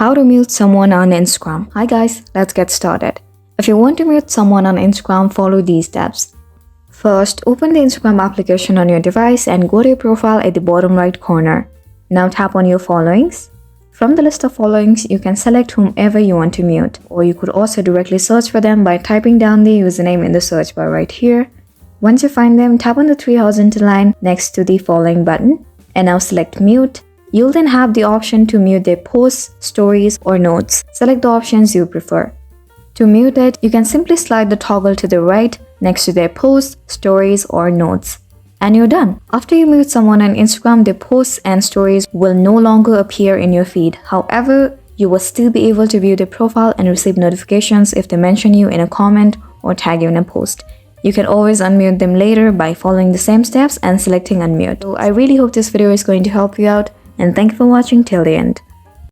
How to mute someone on Instagram. Hi guys, let's get started. If you want to mute someone on Instagram, follow these steps. First, open the Instagram application on your device and go to your profile at the bottom right corner. Now tap on your followings. From the list of followings, you can select whomever you want to mute, or you could also directly search for them by typing down the username in the search bar right here. Once you find them, tap on the three horizontal line next to the following button, and now select mute. You'll then have the option to mute their posts, stories, or notes. Select the options you prefer. To mute it, you can simply slide the toggle to the right next to their posts, stories, or notes. And you're done. After you mute someone on Instagram, their posts and stories will no longer appear in your feed. However, you will still be able to view their profile and receive notifications if they mention you in a comment or tag you in a post. You can always unmute them later by following the same steps and selecting unmute. So I really hope this video is going to help you out, and thank you for watching till the end.